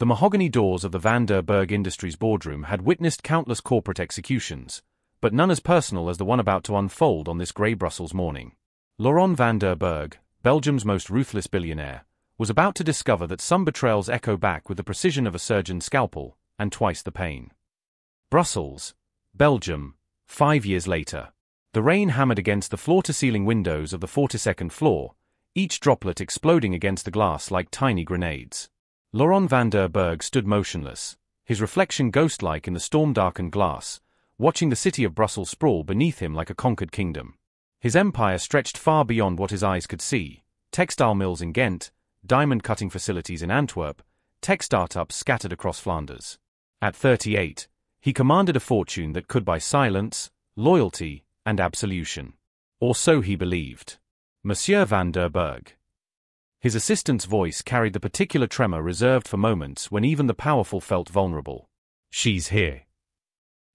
The mahogany doors of the Van der Berg Industries boardroom had witnessed countless corporate executions, but none as personal as the one about to unfold on this grey Brussels morning. Laurent van der Berg, Belgium's most ruthless billionaire, was about to discover that some betrayals echo back with the precision of a surgeon's scalpel, and twice the pain. Brussels, Belgium, 5 years later. The rain hammered against the floor-to-ceiling windows of the 42nd floor, each droplet exploding against the glass like tiny grenades. Laurent van der Berg stood motionless, his reflection ghost-like in the storm-darkened glass, watching the city of Brussels sprawl beneath him like a conquered kingdom. His empire stretched far beyond what his eyes could see: textile mills in Ghent, diamond-cutting facilities in Antwerp, tech startups scattered across Flanders. At 38, he commanded a fortune that could buy silence, loyalty, and absolution. Or so he believed. Monsieur van der Berg. His assistant's voice carried the particular tremor reserved for moments when even the powerful felt vulnerable. She's here.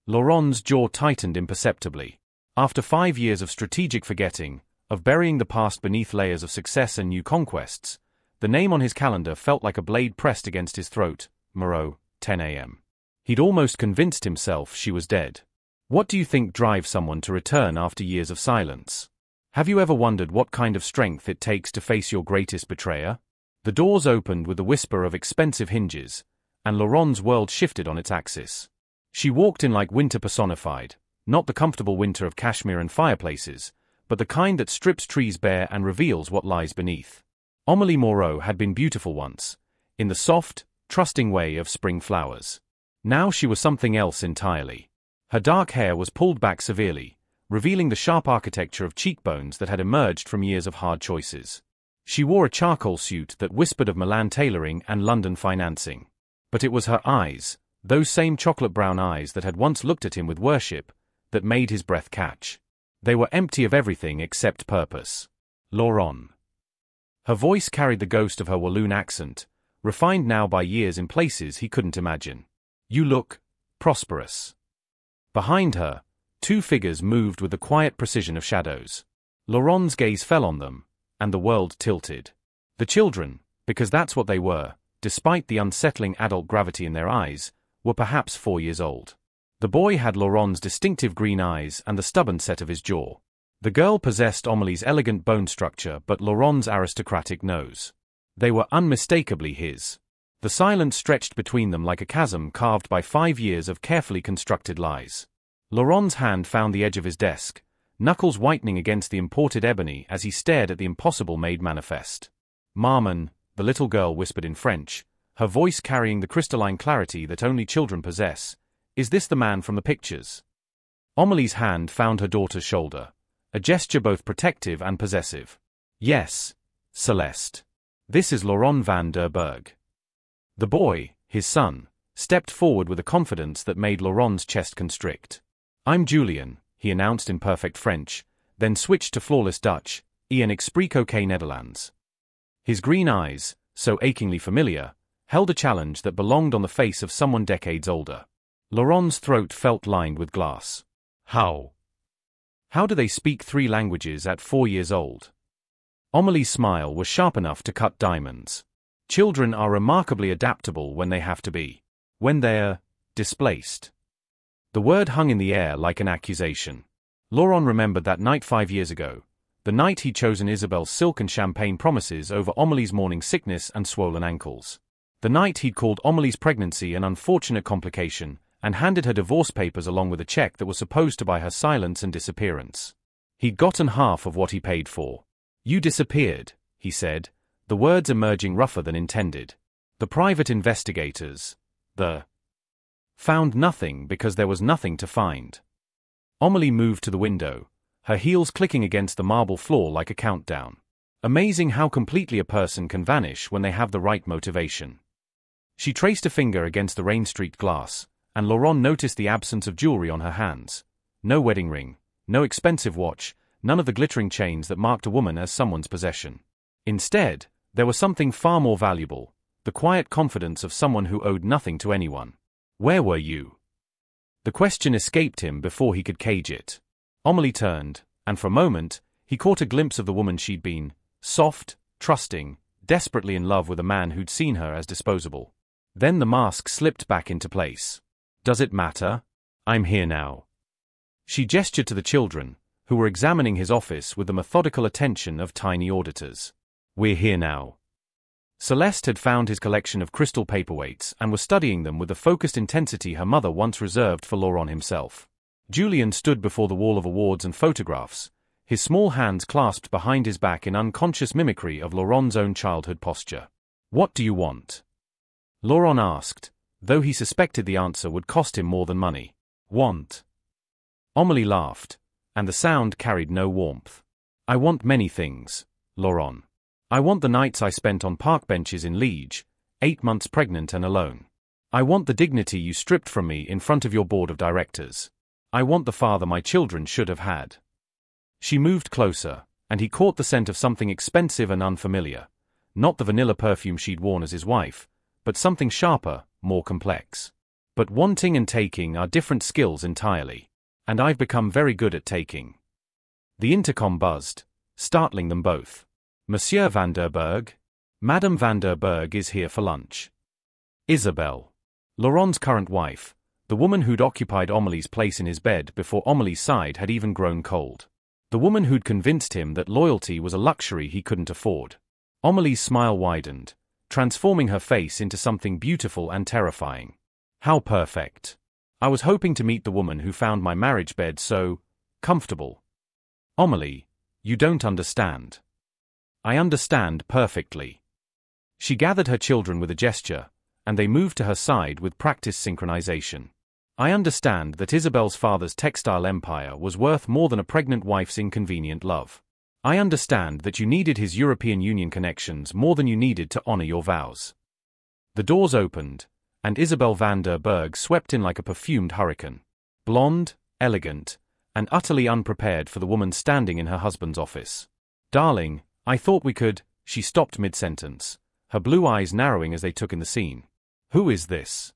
Laurent's jaw tightened imperceptibly. After 5 years of strategic forgetting, of burying the past beneath layers of success and new conquests, the name on his calendar felt like a blade pressed against his throat. Moreau, 10 a.m. He'd almost convinced himself she was dead. What do you think drives someone to return after years of silence? Have you ever wondered what kind of strength it takes to face your greatest betrayer? The doors opened with the whisper of expensive hinges, and Laurent's world shifted on its axis. She walked in like winter personified, not the comfortable winter of cashmere and fireplaces, but the kind that strips trees bare and reveals what lies beneath. Amélie Moreau had been beautiful once, in the soft, trusting way of spring flowers. Now she was something else entirely. Her dark hair was pulled back severely, revealing the sharp architecture of cheekbones that had emerged from years of hard choices. She wore a charcoal suit that whispered of Milan tailoring and London financing. But it was her eyes, those same chocolate-brown eyes that had once looked at him with worship, that made his breath catch. They were empty of everything except purpose. Laurent. Her voice carried the ghost of her Walloon accent, refined now by years in places he couldn't imagine. You look prosperous. Behind her, two figures moved with the quiet precision of shadows. Laurent's gaze fell on them, and the world tilted. The children, because that's what they were, despite the unsettling adult gravity in their eyes, were perhaps 4 years old. The boy had Laurent's distinctive green eyes and the stubborn set of his jaw. The girl possessed Amélie's elegant bone structure but Laurent's aristocratic nose. They were unmistakably his. The silence stretched between them like a chasm carved by 5 years of carefully constructed lies. Laurent's hand found the edge of his desk, knuckles whitening against the imported ebony as he stared at the impossible made manifest. Maman, the little girl whispered in French, her voice carrying the crystalline clarity that only children possess, is this the man from the pictures? Amélie's hand found her daughter's shoulder, a gesture both protective and possessive. Yes, Celeste. This is Laurent van der Berg. The boy, his son, stepped forward with a confidence that made Laurent's chest constrict. I'm Julian, he announced in perfect French, then switched to flawless Dutch, en ik spreek ook Nederlands. His green eyes, so achingly familiar, held a challenge that belonged on the face of someone decades older. Laurent's throat felt lined with glass. How do they speak 3 languages at 4 years old? Amélie's smile was sharp enough to cut diamonds. Children are remarkably adaptable when they have to be. When they're displaced. The word hung in the air like an accusation. Laurent remembered that night 5 years ago, the night he'd chosen Isabelle's silk and champagne promises over Amélie's morning sickness and swollen ankles. The night he'd called Amélie's pregnancy an unfortunate complication, and handed her divorce papers along with a check that was supposed to buy her silence and disappearance. He'd gotten half of what he paid for. You disappeared, he said, the words emerging rougher than intended. The private investigators, found nothing because there was nothing to find. Amélie moved to the window, her heels clicking against the marble floor like a countdown. Amazing how completely a person can vanish when they have the right motivation. She traced a finger against the rain-streaked glass, and Laurent noticed the absence of jewelry on her hands. No wedding ring, no expensive watch, none of the glittering chains that marked a woman as someone's possession. Instead, there was something far more valuable, the quiet confidence of someone who owed nothing to anyone. Where were you? The question escaped him before he could cage it. Amélie turned, and for a moment, he caught a glimpse of the woman she'd been, soft, trusting, desperately in love with a man who'd seen her as disposable. Then the mask slipped back into place. Does it matter? I'm here now. She gestured to the children, who were examining his office with the methodical attention of tiny auditors. We're here now. Celeste had found his collection of crystal paperweights and was studying them with the focused intensity her mother once reserved for Laurent himself. Julian stood before the wall of awards and photographs, his small hands clasped behind his back in unconscious mimicry of Laurent's own childhood posture. What do you want? Laurent asked, though he suspected the answer would cost him more than money. Want? Amélie laughed, and the sound carried no warmth. I want many things, Laurent. I want the nights I spent on park benches in Liege, 8 months pregnant and alone. I want the dignity you stripped from me in front of your board of directors. I want the father my children should have had. She moved closer, and he caught the scent of something expensive and unfamiliar. Not the vanilla perfume she'd worn as his wife, but something sharper, more complex. But wanting and taking are different skills entirely. And I've become very good at taking. The intercom buzzed, startling them both. Monsieur van der Berg? Madame van der Berg is here for lunch. Isabelle. Laurent's current wife, the woman who'd occupied Amélie's place in his bed before Amélie's side had even grown cold. The woman who'd convinced him that loyalty was a luxury he couldn't afford. Amélie's smile widened, transforming her face into something beautiful and terrifying. How perfect. I was hoping to meet the woman who found my marriage bed so comfortable. Amélie, you don't understand. I understand perfectly. She gathered her children with a gesture, and they moved to her side with practiced synchronization. I understand that Isabelle's father's textile empire was worth more than a pregnant wife's inconvenient love. I understand that you needed his European Union connections more than you needed to honor your vows. The doors opened, and Isabelle van der Berg swept in like a perfumed hurricane. Blonde, elegant, and utterly unprepared for the woman standing in her husband's office. Darling, I thought we could. She stopped mid-sentence, her blue eyes narrowing as they took in the scene. Who is this?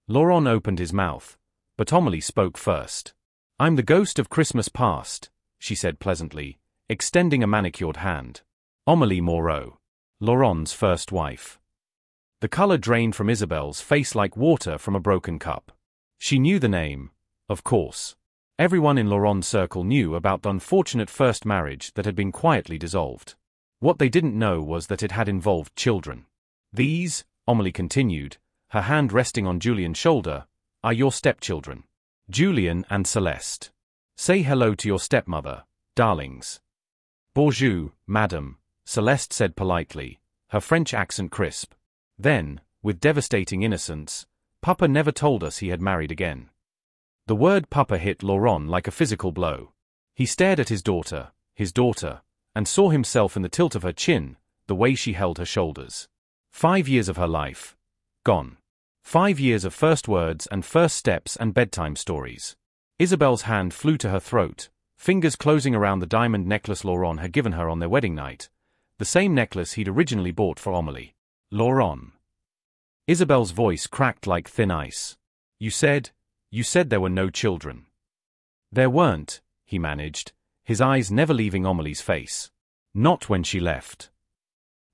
Laurent opened his mouth, but Amélie spoke first. I'm the ghost of Christmas past, she said pleasantly, extending a manicured hand. Amélie Moreau, Laurent's first wife. The color drained from Isabelle's face like water from a broken cup. She knew the name, of course. Everyone in Laurent's circle knew about the unfortunate first marriage that had been quietly dissolved. What they didn't know was that it had involved children. These, Amélie continued, her hand resting on Julian's shoulder, are your stepchildren. Julian and Celeste. Say hello to your stepmother, darlings. Bonjour, madame, Celeste said politely, her French accent crisp. Then, with devastating innocence, Papa never told us he had married again. The word Papa hit Laurent like a physical blow. He stared at his daughter, and saw himself in the tilt of her chin, the way she held her shoulders. 5 years of her life. Gone. 5 years of first words and first steps and bedtime stories. Isabelle's hand flew to her throat, fingers closing around the diamond necklace Laurent had given her on their wedding night, the same necklace he'd originally bought for Amélie. Laurent. Isabelle's voice cracked like thin ice. You said there were no children. There weren't, he managed, his eyes never leaving Amélie's face. Not when she left.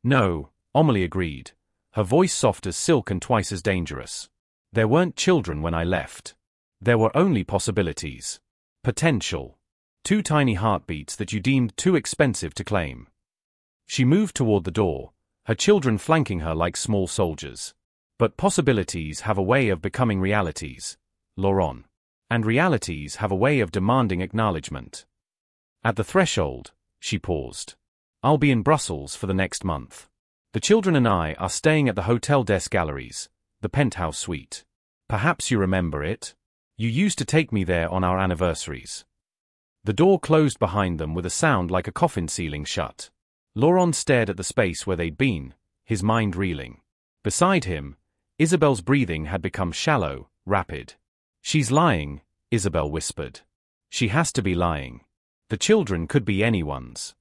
No, Amélie agreed, her voice soft as silk and twice as dangerous. There weren't children when I left. There were only possibilities. Potential. 2 tiny heartbeats that you deemed too expensive to claim. She moved toward the door, her children flanking her like small soldiers. But possibilities have a way of becoming realities, Laurent. And realities have a way of demanding acknowledgement. At the threshold, she paused. I'll be in Brussels for the next month. The children and I are staying at the Hotel des Galeries, the penthouse suite. Perhaps you remember it? You used to take me there on our anniversaries. The door closed behind them with a sound like a coffin sealing shut. Laurent stared at the space where they'd been, his mind reeling. Beside him, Isabelle's breathing had become shallow, rapid. She's lying, Isabelle whispered. She has to be lying. The children could be anyone's.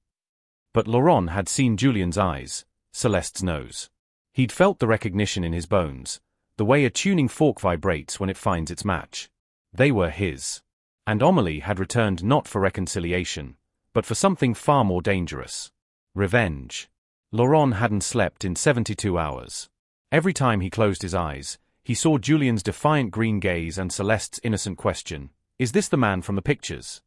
But Laurent had seen Julian's eyes, Celeste's nose. He'd felt the recognition in his bones, the way a tuning fork vibrates when it finds its match. They were his. And Amélie had returned not for reconciliation, but for something far more dangerous. Revenge. Laurent hadn't slept in 72 hours. Every time he closed his eyes, he saw Julian's defiant green gaze and Celeste's innocent question, "Is this the man from the pictures?"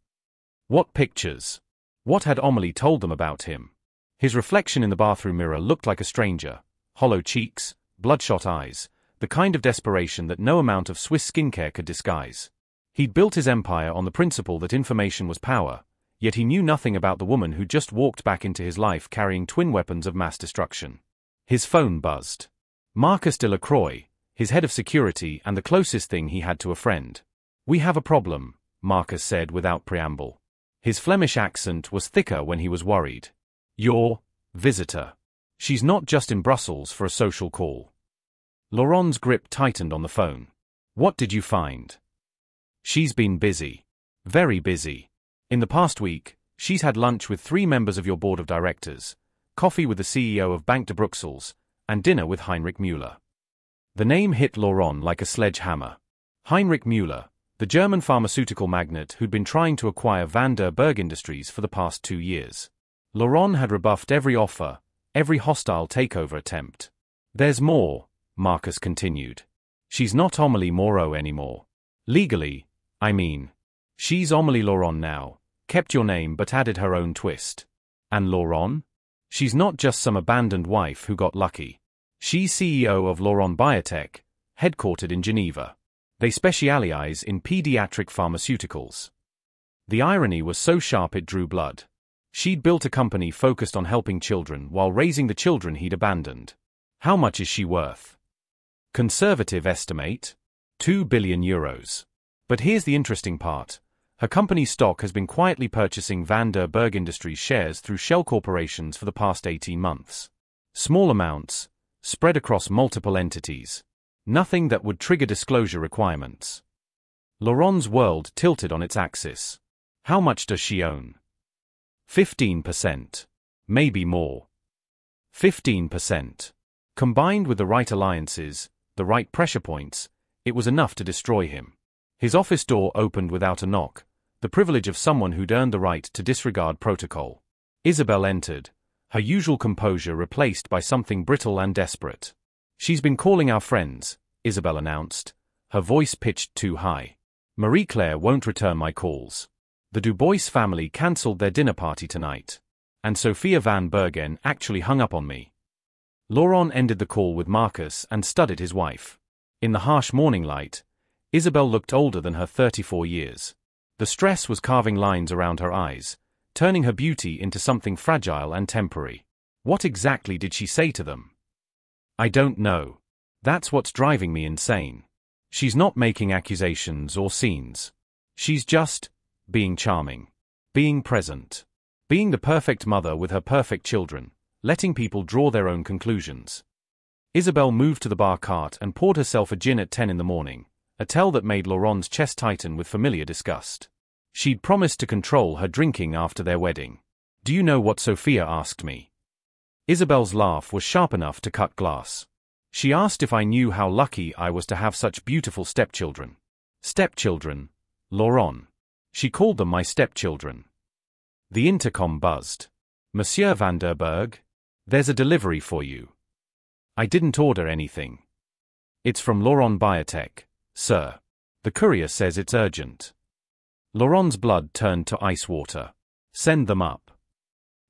What pictures? What had Amélie told them about him? His reflection in the bathroom mirror looked like a stranger. Hollow cheeks, bloodshot eyes, the kind of desperation that no amount of Swiss skincare could disguise. He'd built his empire on the principle that information was power, yet he knew nothing about the woman who just walked back into his life carrying twin weapons of mass destruction. His phone buzzed. Marcus de la Croix, his head of security and the closest thing he had to a friend. "We have a problem," Marcus said without preamble. His Flemish accent was thicker when he was worried. "Your visitor. She's not just in Brussels for a social call." Laurent's grip tightened on the phone. "What did you find?" "She's been busy. Very busy. In the past week, she's had lunch with 3 members of your board of directors, coffee with the CEO of Bank de Bruxelles, and dinner with Heinrich Müller." The name hit Laurent like a sledgehammer. Heinrich Müller, the German pharmaceutical magnate who'd been trying to acquire Van der Berg Industries for the past 2 years. Laurent had rebuffed every offer, every hostile takeover attempt. "There's more," Marcus continued. "She's not Amélie Moreau anymore. Legally, I mean. She's Amélie Laurent now, kept your name but added her own twist. And Laurent? She's not just some abandoned wife who got lucky. She's CEO of Laurent Biotech, headquartered in Geneva. They specialize in pediatric pharmaceuticals." The irony was so sharp it drew blood. She'd built a company focused on helping children while raising the children he'd abandoned. How much is she worth? Conservative estimate? 2 billion euros. But here's the interesting part. Her company's stock has been quietly purchasing Van der Berg Industries shares through shell corporations for the past 18 months. Small amounts, spread across multiple entities. Nothing that would trigger disclosure requirements. Laurent's world tilted on its axis. How much does she own? 15%. Maybe more. 15%. Combined with the right alliances, the right pressure points, it was enough to destroy him. His office door opened without a knock, the privilege of someone who'd earned the right to disregard protocol. Isabelle entered, her usual composure replaced by something brittle and desperate. "She's been calling our friends," Isabelle announced, her voice pitched too high. "Marie-Claire won't return my calls. The Dubois family cancelled their dinner party tonight. And Sophia van Bergen actually hung up on me." Laurent ended the call with Marcus and studied his wife. In the harsh morning light, Isabelle looked older than her 34 years. The stress was carving lines around her eyes, turning her beauty into something fragile and temporary. What exactly did she say to them? "I don't know. That's what's driving me insane. She's not making accusations or scenes. She's just being charming. Being present. Being the perfect mother with her perfect children, letting people draw their own conclusions." Isabelle moved to the bar cart and poured herself a gin at 10 in the morning, a tell that made Laurent's chest tighten with familiar disgust. She'd promised to control her drinking after their wedding. "Do you know what Sophia asked me?" Isabelle's laugh was sharp enough to cut glass. "She asked if I knew how lucky I was to have such beautiful stepchildren." "Stepchildren, Laurent." She called them my stepchildren. The intercom buzzed. "Monsieur van der Berg? There's a delivery for you." "I didn't order anything." "It's from Laurent Biotech, sir. The courier says it's urgent." Laurent's blood turned to ice water. "Send them up."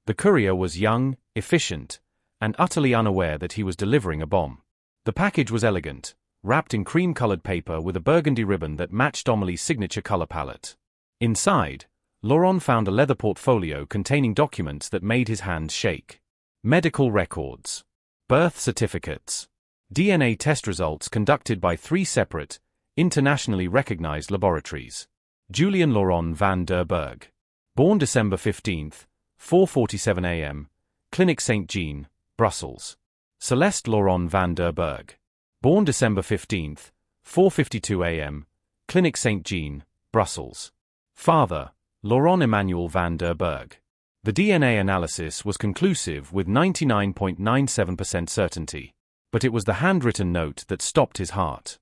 The courier was young, efficient, and utterly unaware that he was delivering a bomb. The package was elegant, wrapped in cream-colored paper with a burgundy ribbon that matched Amélie's signature color palette. Inside, Laurent found a leather portfolio containing documents that made his hands shake. Medical records. Birth certificates. DNA test results conducted by 3 separate, internationally recognized laboratories. Julian Laurent van der Berg. Born December 15, 4:47 a.m., Clinic Saint-Jean, Brussels. Celeste Laurent van der Berg. Born December 15, 4:52 a.m., Clinic Saint-Jean, Brussels. Father, Laurent Emmanuel van der Berg. The DNA analysis was conclusive with 99.97% certainty. But it was the handwritten note that stopped his heart.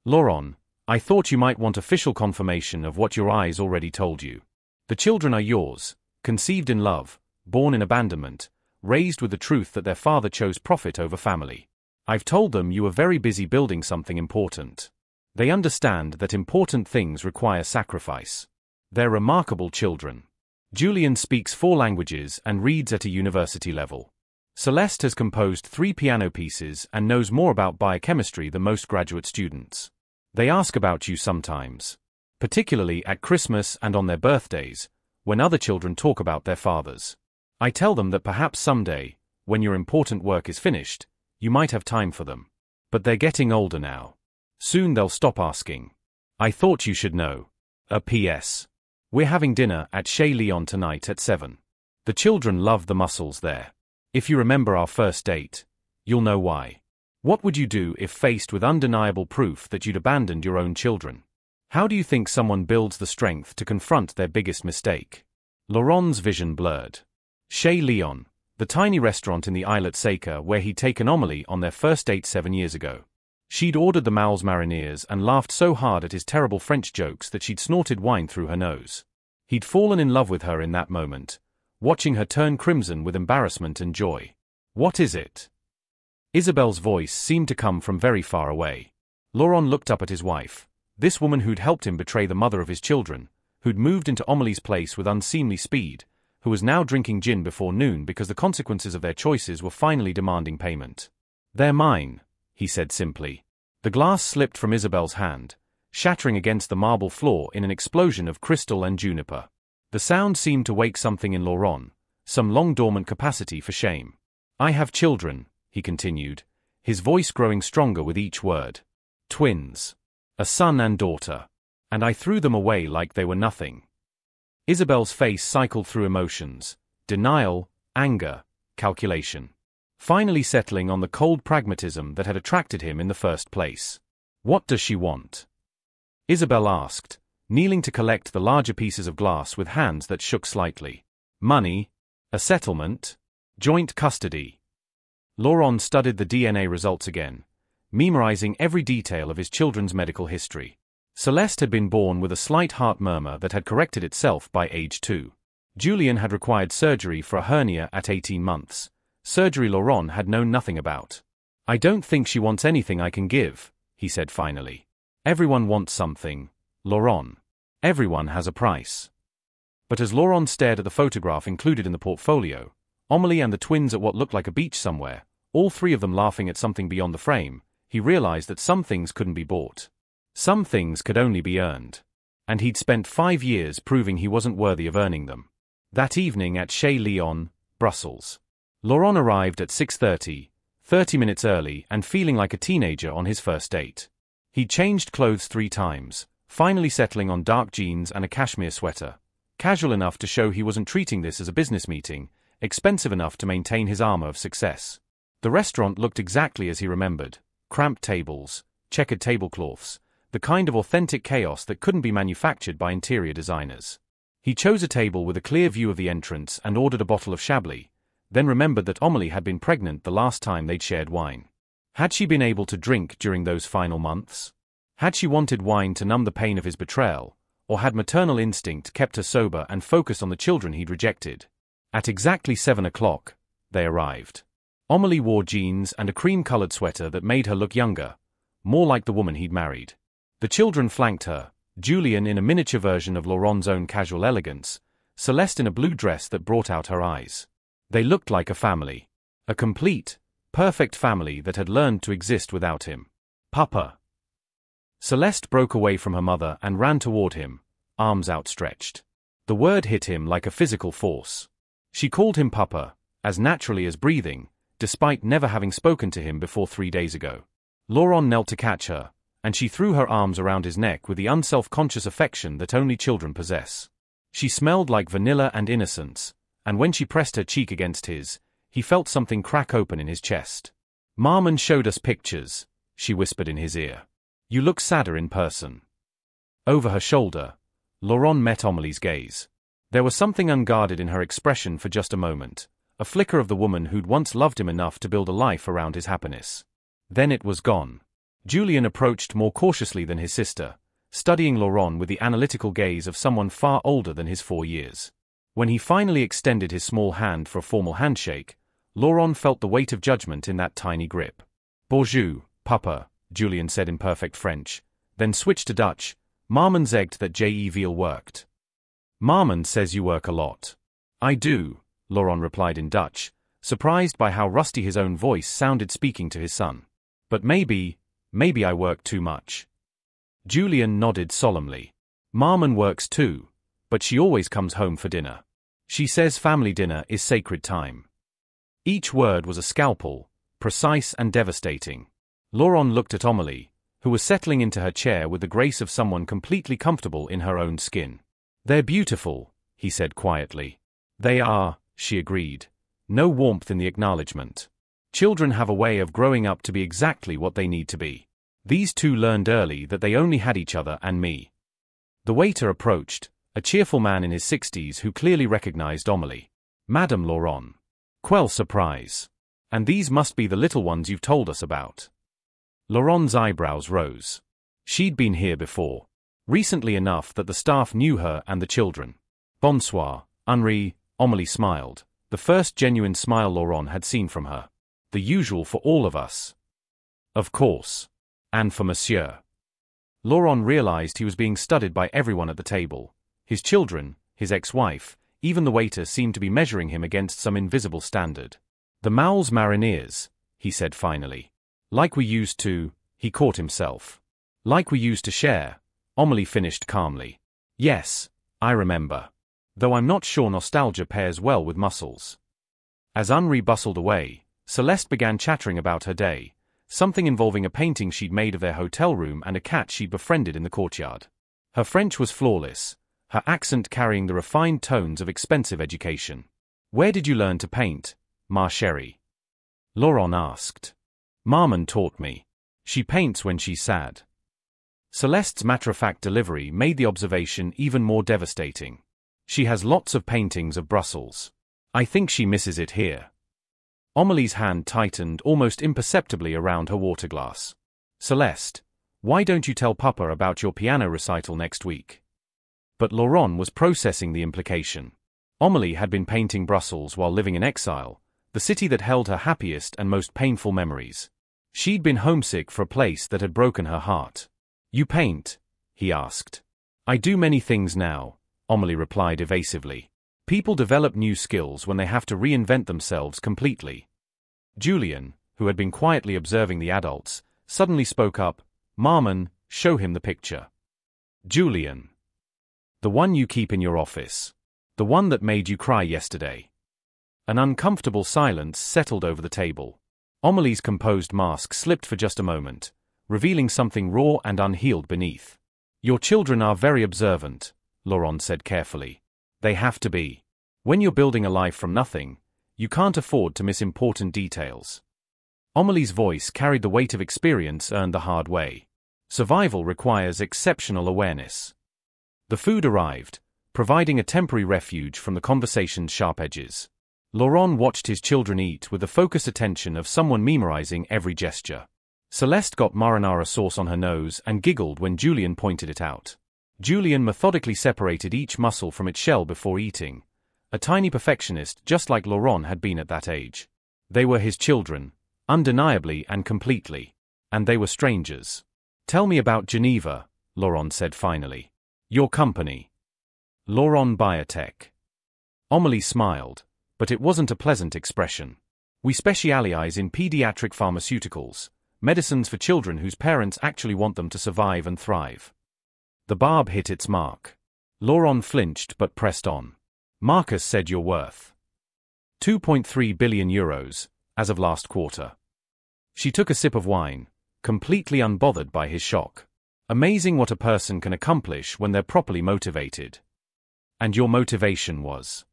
"Laurent, I thought you might want official confirmation of what your eyes already told you. The children are yours, conceived in love, born in abandonment, raised with the truth that their father chose profit over family. I've told them you are very busy building something important. They understand that important things require sacrifice. They're remarkable children. Julian speaks 4 languages and reads at a university level. Celeste has composed 3 piano pieces and knows more about biochemistry than most graduate students. They ask about you sometimes, particularly at Christmas and on their birthdays, when other children talk about their fathers. I tell them that perhaps someday, when your important work is finished, you might have time for them. But they're getting older now. Soon they'll stop asking. I thought you should know. A P.S. We're having dinner at Chez Leon tonight at 7. The children love the mussels there. If you remember our first date, you'll know why. What would you do if faced with undeniable proof that you'd abandoned your own children? How do you think someone builds the strength to confront their biggest mistake? Laurent's vision blurred. Chez Leon, the tiny restaurant in the Islet Seca where he'd taken Amélie on their first date 7 years ago. She'd ordered the Mals Mariniers and laughed so hard at his terrible French jokes that she'd snorted wine through her nose. He'd fallen in love with her in that moment, watching her turn crimson with embarrassment and joy. What is it? Isabelle's voice seemed to come from very far away. Laurent looked up at his wife, this woman who'd helped him betray the mother of his children, who'd moved into Amélie's place with unseemly speed, who was now drinking gin before noon because the consequences of their choices were finally demanding payment. They're mine, he said simply. The glass slipped from Isabelle's hand, shattering against the marble floor in an explosion of crystal and juniper. The sound seemed to wake something in Laurent, some long-dormant capacity for shame. I have children, he continued, his voice growing stronger with each word. Twins. A son and daughter. And I threw them away like they were nothing. Isabelle's face cycled through emotions, denial, anger, calculation. Finally settling on the cold pragmatism that had attracted him in the first place. What does she want? Isabelle asked, kneeling to collect the larger pieces of glass with hands that shook slightly. Money? A settlement? Joint custody? Laurent studied the DNA results again, memorizing every detail of his children's medical history. Celeste had been born with a slight heart murmur that had corrected itself by age 2. Julian had required surgery for a hernia at 18 months, surgery Laurent had known nothing about. I don't think she wants anything I can give, he said finally. Everyone wants something, Laurent. Everyone has a price. But as Laurent stared at the photograph included in the portfolio, Amélie and the twins at what looked like a beach somewhere, all 3 of them laughing at something beyond the frame, he realized that some things couldn't be bought. Some things could only be earned. And he'd spent 5 years proving he wasn't worthy of earning them. That evening at Chez Leon, Brussels. Laurent arrived at 6:30, 30 minutes early and feeling like a teenager on his first date. He'd changed clothes 3 times, finally settling on dark jeans and a cashmere sweater, casual enough to show he wasn't treating this as a business meeting, expensive enough to maintain his armor of success. The restaurant looked exactly as he remembered, cramped tables, checkered tablecloths, the kind of authentic chaos that couldn't be manufactured by interior designers. He chose a table with a clear view of the entrance and ordered a bottle of Chablis, then remembered that Amélie had been pregnant the last time they'd shared wine. Had she been able to drink during those final months? Had she wanted wine to numb the pain of his betrayal, or had maternal instinct kept her sober and focused on the children he'd rejected? At exactly 7 o'clock, they arrived. Amélie wore jeans and a cream-colored sweater that made her look younger, more like the woman he'd married. The children flanked her, Julian in a miniature version of Laurent's own casual elegance, Celeste in a blue dress that brought out her eyes. They looked like a family. A complete, perfect family that had learned to exist without him. Papa. Celeste broke away from her mother and ran toward him, arms outstretched. The word hit him like a physical force. She called him Papa, as naturally as breathing, despite never having spoken to him before 3 days ago. Laurent knelt to catch her, and she threw her arms around his neck with the unself-conscious affection that only children possess. She smelled like vanilla and innocence, and when she pressed her cheek against his, he felt something crack open in his chest. Marmon showed us pictures, she whispered in his ear. You look sadder in person. Over her shoulder, Laurent met Amélie's gaze. There was something unguarded in her expression for just a moment, a flicker of the woman who'd once loved him enough to build a life around his happiness. Then it was gone. Julian approached more cautiously than his sister, studying Laurent with the analytical gaze of someone far older than his 4 years. When he finally extended his small hand for a formal handshake, Laurent felt the weight of judgment in that tiny grip. Bonjour, Papa, Julian said in perfect French, then switched to Dutch. Marmon zegged that je veel worked. Marmon says you work a lot. I do, Laurent replied in Dutch, surprised by how rusty his own voice sounded speaking to his son. But maybe I work too much. Julian nodded solemnly. Marmon works too, but she always comes home for dinner. She says family dinner is sacred time. Each word was a scalpel, precise and devastating. Laurent looked at Amélie, who was settling into her chair with the grace of someone completely comfortable in her own skin. They're beautiful, he said quietly. They are, she agreed. No warmth in the acknowledgement. Children have a way of growing up to be exactly what they need to be. These two learned early that they only had each other and me. The waiter approached, a cheerful man in his 60s who clearly recognized Amélie. Madame Laurent. Quelle surprise. And these must be the little ones you've told us about. Laurent's eyebrows rose. She'd been here before. Recently enough that the staff knew her and the children. Bonsoir, Henri, Amélie smiled, the first genuine smile Laurent had seen from her. The usual for all of us. Of course. And for Monsieur. Laurent realized he was being studied by everyone at the table. His children, his ex-wife, even the waiter seemed to be measuring him against some invisible standard. The Moules Marineers, he said finally. Like we used to, he caught himself. Like we used to share, Amélie finished calmly. Yes, I remember. Though I'm not sure nostalgia pairs well with muscles. As Henri bustled away, Celeste began chattering about her day, something involving a painting she'd made of their hotel room and a cat she'd befriended in the courtyard. Her French was flawless, her accent carrying the refined tones of expensive education. Where did you learn to paint, ma chérie? Laurent asked. Marmon taught me. She paints when she's sad. Celeste's matter-of-fact delivery made the observation even more devastating. She has lots of paintings of Brussels. I think she misses it here. Amélie's hand tightened almost imperceptibly around her water glass. Celeste, why don't you tell Papa about your piano recital next week? But Laurent was processing the implication. Amélie had been painting Brussels while living in exile, the city that held her happiest and most painful memories. She'd been homesick for a place that had broken her heart. You paint? He asked. I do many things now, Amélie replied evasively. People develop new skills when they have to reinvent themselves completely. Julian, who had been quietly observing the adults, suddenly spoke up. Marmon, show him the picture. Julian. The one you keep in your office. The one that made you cry yesterday. An uncomfortable silence settled over the table. Amélie's composed mask slipped for just a moment, revealing something raw and unhealed beneath. Your children are very observant, Laurent said carefully. They have to be. When you're building a life from nothing, you can't afford to miss important details. Amélie's voice carried the weight of experience earned the hard way. Survival requires exceptional awareness. The food arrived, providing a temporary refuge from the conversation's sharp edges. Laurent watched his children eat with the focused attention of someone memorizing every gesture. Celeste got marinara sauce on her nose and giggled when Julian pointed it out. Julian methodically separated each mussel from its shell before eating, a tiny perfectionist just like Laurent had been at that age. They were his children, undeniably and completely. And they were strangers. Tell me about Geneva, Laurent said finally. Your company. Laurent Biotech. Amélie smiled, but it wasn't a pleasant expression. We specialize in pediatric pharmaceuticals, medicines for children whose parents actually want them to survive and thrive. The barb hit its mark. Laurent flinched but pressed on. Marcus said you're worth 2.3 billion euros, as of last quarter. She took a sip of wine, completely unbothered by his shock. Amazing what a person can accomplish when they're properly motivated. And your motivation was?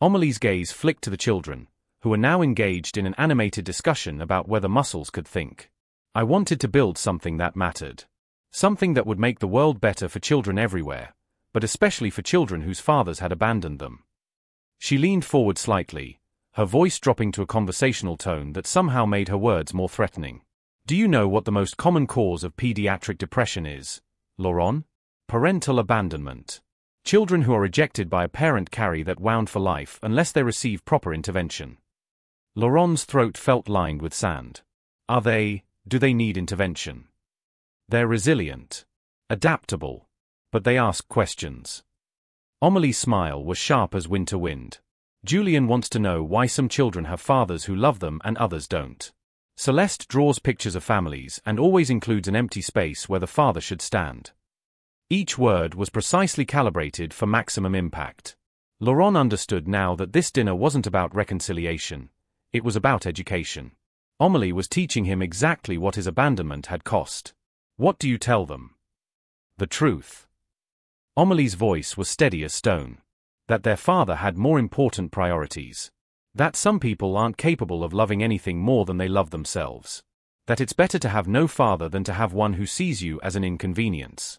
Amélie's gaze flicked to the children, who were now engaged in an animated discussion about whether muscles could think. I wanted to build something that mattered. Something that would make the world better for children everywhere, but especially for children whose fathers had abandoned them. She leaned forward slightly, her voice dropping to a conversational tone that somehow made her words more threatening. Do you know what the most common cause of pediatric depression is, Laurent? Parental abandonment. Children who are rejected by a parent carry that wound for life unless they receive proper intervention. Laurent's throat felt lined with sand. Do they need intervention? They're resilient, adaptable, but they ask questions. Amelie's smile was sharp as winter wind. Julian wants to know why some children have fathers who love them and others don't. Celeste draws pictures of families and always includes an empty space where the father should stand. Each word was precisely calibrated for maximum impact. Laurent understood now that this dinner wasn't about reconciliation, it was about education. Amélie was teaching him exactly what his abandonment had cost. What do you tell them? The truth. Amélie's voice was steady as stone. That their father had more important priorities. That some people aren't capable of loving anything more than they love themselves. That it's better to have no father than to have one who sees you as an inconvenience.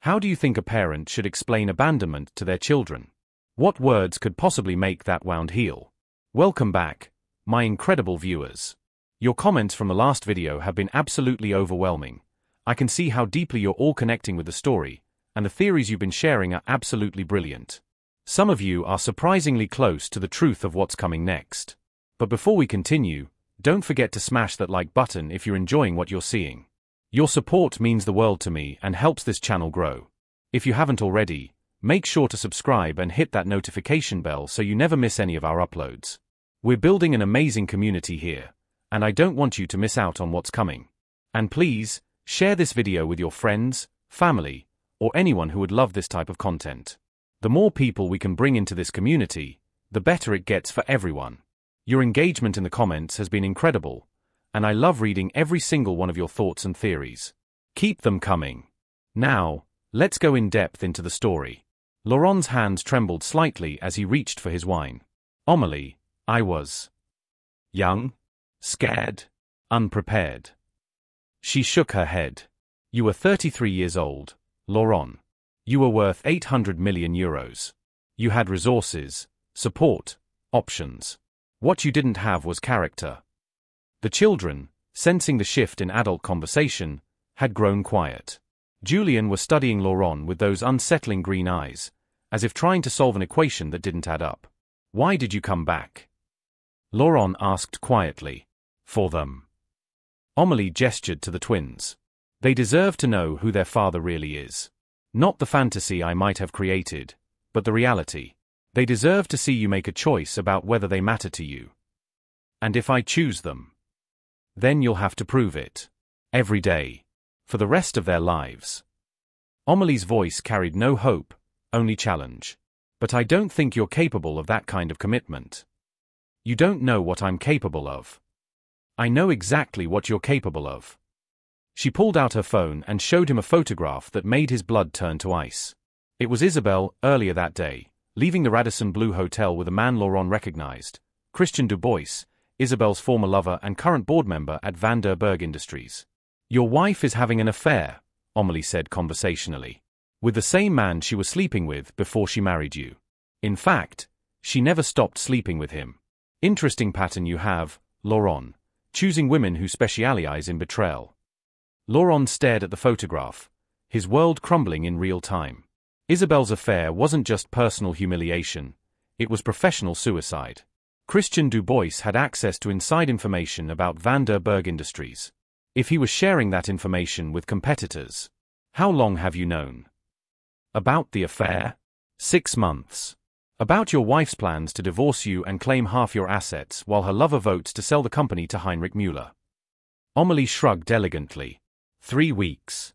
How do you think a parent should explain abandonment to their children? What words could possibly make that wound heal? Welcome back, my incredible viewers. Your comments from the last video have been absolutely overwhelming. I can see how deeply you're all connecting with the story, and the theories you've been sharing are absolutely brilliant. Some of you are surprisingly close to the truth of what's coming next. But before we continue, don't forget to smash that like button if you're enjoying what you're seeing. Your support means the world to me and helps this channel grow. If you haven't already, make sure to subscribe and hit that notification bell so you never miss any of our uploads. We're building an amazing community here, and I don't want you to miss out on what's coming. And please, share this video with your friends, family, or anyone who would love this type of content. The more people we can bring into this community, the better it gets for everyone. Your engagement in the comments has been incredible, and I love reading every single one of your thoughts and theories. Keep them coming. Now, let's go in depth into the story. Laurent's hands trembled slightly as he reached for his wine. Amélie, I was young, scared, unprepared. She shook her head. You were 33 years old, Laurent. You were worth 800 million euros. You had resources, support, options. What you didn't have was character. The children, sensing the shift in adult conversation, had grown quiet. Julian was studying Laurent with those unsettling green eyes, as if trying to solve an equation that didn't add up. Why did you come back? Laurent asked quietly. For them. Amélie gestured to the twins. They deserve to know who their father really is. Not the fantasy I might have created, but the reality. They deserve to see you make a choice about whether they matter to you. And if I choose them, then you'll have to prove it. Every day. For the rest of their lives. Amélie's voice carried no hope, only challenge. But I don't think you're capable of that kind of commitment. You don't know what I'm capable of. I know exactly what you're capable of. She pulled out her phone and showed him a photograph that made his blood turn to ice. It was Isabelle, earlier that day, leaving the Radisson Blu Hotel with a man Laurent recognized, Christian Dubois, Isabelle's former lover and current board member at Van der Berg Industries. Your wife is having an affair, Amélie said conversationally. With the same man she was sleeping with before she married you. In fact, she never stopped sleeping with him. Interesting pattern you have, Laurent, choosing women who specialize in betrayal. Laurent stared at the photograph, his world crumbling in real time. Isabelle's affair wasn't just personal humiliation, it was professional suicide. Christian Dubois had access to inside information about Van der Berg Industries. If he was sharing that information with competitors. How long have you known? About the affair? 6 months. About your wife's plans to divorce you and claim half your assets while her lover votes to sell the company to Heinrich Müller. Amélie shrugged elegantly. 3 weeks.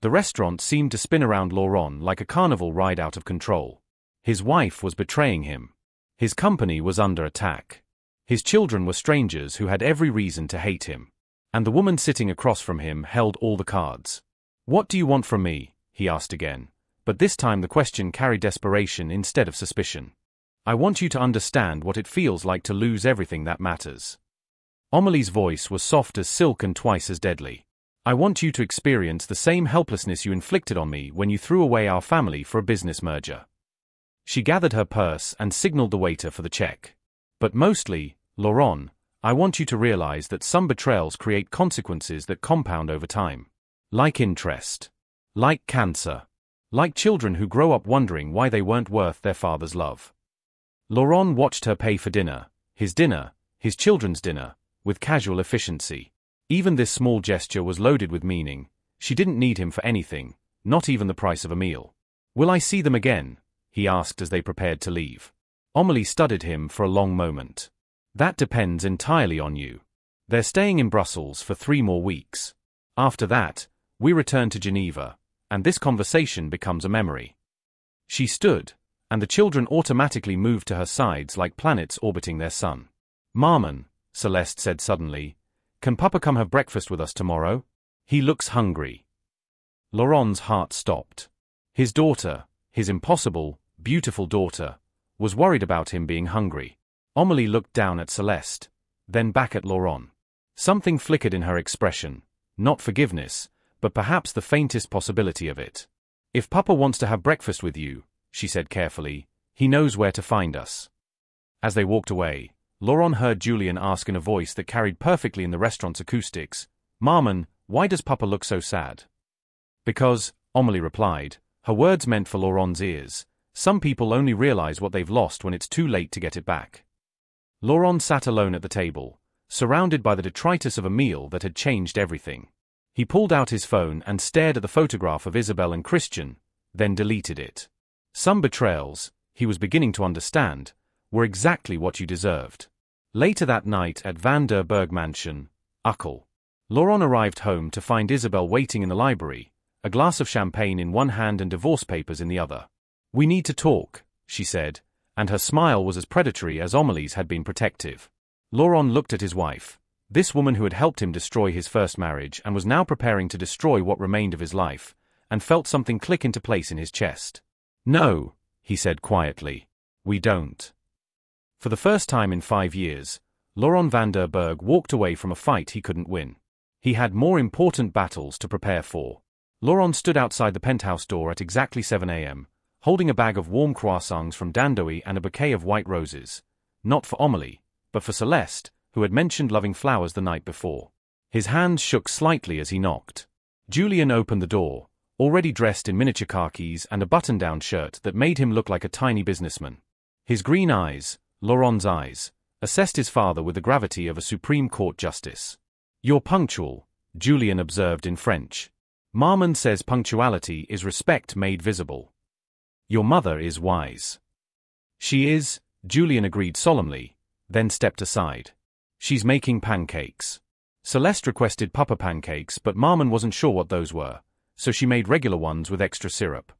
The restaurant seemed to spin around Laurent like a carnival ride out of control. His wife was betraying him. His company was under attack. His children were strangers who had every reason to hate him. And the woman sitting across from him held all the cards. What do you want from me? He asked again, but this time the question carried desperation instead of suspicion. I want you to understand what it feels like to lose everything that matters. Amélie's voice was soft as silk and twice as deadly. I want you to experience the same helplessness you inflicted on me when you threw away our family for a business merger. She gathered her purse and signaled the waiter for the check. But mostly, Laurent, I want you to realize that some betrayals create consequences that compound over time. Like interest. Like cancer. Like children who grow up wondering why they weren't worth their father's love. Laurent watched her pay for dinner, his children's dinner, with casual efficiency. Even this small gesture was loaded with meaning. She didn't need him for anything, not even the price of a meal. "Will I see them again?" he asked as they prepared to leave. Amélie studied him for a long moment. "That depends entirely on you. They're staying in Brussels for 3 more weeks. After that, we return to Geneva, and this conversation becomes a memory." She stood, and the children automatically moved to her sides like planets orbiting their sun. "Maman," Celeste said suddenly, "can Papa come have breakfast with us tomorrow? He looks hungry." Laurent's heart stopped. His daughter, his impossible, beautiful daughter, was worried about him being hungry. Amélie looked down at Celeste, then back at Laurent. Something flickered in her expression, not forgiveness, but perhaps the faintest possibility of it. "If Papa wants to have breakfast with you," she said carefully, "he knows where to find us." As they walked away, Laurent heard Julien ask in a voice that carried perfectly in the restaurant's acoustics, "Maman, why does Papa look so sad?" "Because," Amélie replied, her words meant for Laurent's ears, "some people only realize what they've lost when it's too late to get it back." Laurent sat alone at the table, surrounded by the detritus of a meal that had changed everything. He pulled out his phone and stared at the photograph of Isabelle and Christian, then deleted it. Some betrayals, he was beginning to understand, were exactly what you deserved. Later that night at Van der Berg Mansion, Uccle, Laurent arrived home to find Isabelle waiting in the library, a glass of champagne in one hand and divorce papers in the other. "We need to talk," she said, and her smile was as predatory as Amélie's had been protective. Laurent looked at his wife, this woman who had helped him destroy his first marriage and was now preparing to destroy what remained of his life, and felt something click into place in his chest. "No," he said quietly, "we don't." For the first time in 5 years, Laurent van der Berg walked away from a fight he couldn't win. He had more important battles to prepare for. Laurent stood outside the penthouse door at exactly 7 a.m., holding a bag of warm croissants from Dandoy and a bouquet of white roses, not for Amélie, but for Celeste, who had mentioned loving flowers the night before. His hands shook slightly as he knocked. Julien opened the door, already dressed in miniature khakis and a button-down shirt that made him look like a tiny businessman. His green eyes, Laurent's eyes, assessed his father with the gravity of a Supreme Court justice. "You're punctual," Julien observed in French. "Maman says punctuality is respect made visible. Your mother is wise." "She is," Julien agreed solemnly, then stepped aside. "She's making pancakes." Celeste requested Papa pancakes, but Maman wasn't sure what those were, so she made regular ones with extra syrup.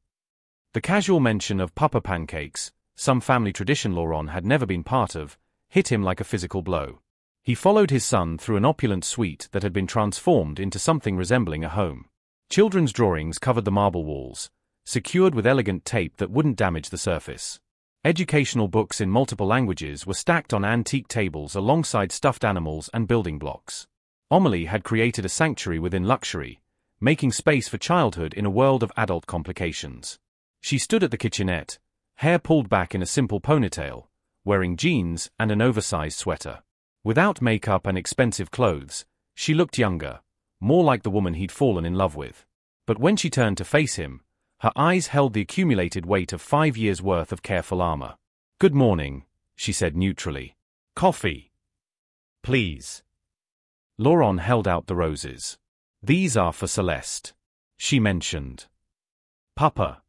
The casual mention of Papa pancakes, some family tradition Laurent had never been part of, hit him like a physical blow. He followed his son through an opulent suite that had been transformed into something resembling a home. Children's drawings covered the marble walls, secured with elegant tape that wouldn't damage the surface. Educational books in multiple languages were stacked on antique tables alongside stuffed animals and building blocks. Amélie had created a sanctuary within luxury, making space for childhood in a world of adult complications. She stood at the kitchenette, hair pulled back in a simple ponytail, wearing jeans and an oversized sweater. Without makeup and expensive clothes, she looked younger, more like the woman he'd fallen in love with. But when she turned to face him, her eyes held the accumulated weight of 5 years' worth of careful armor. "Good morning," she said neutrally. "Coffee, please." Laurent held out the roses. "These are for Celeste," she mentioned. "Papa."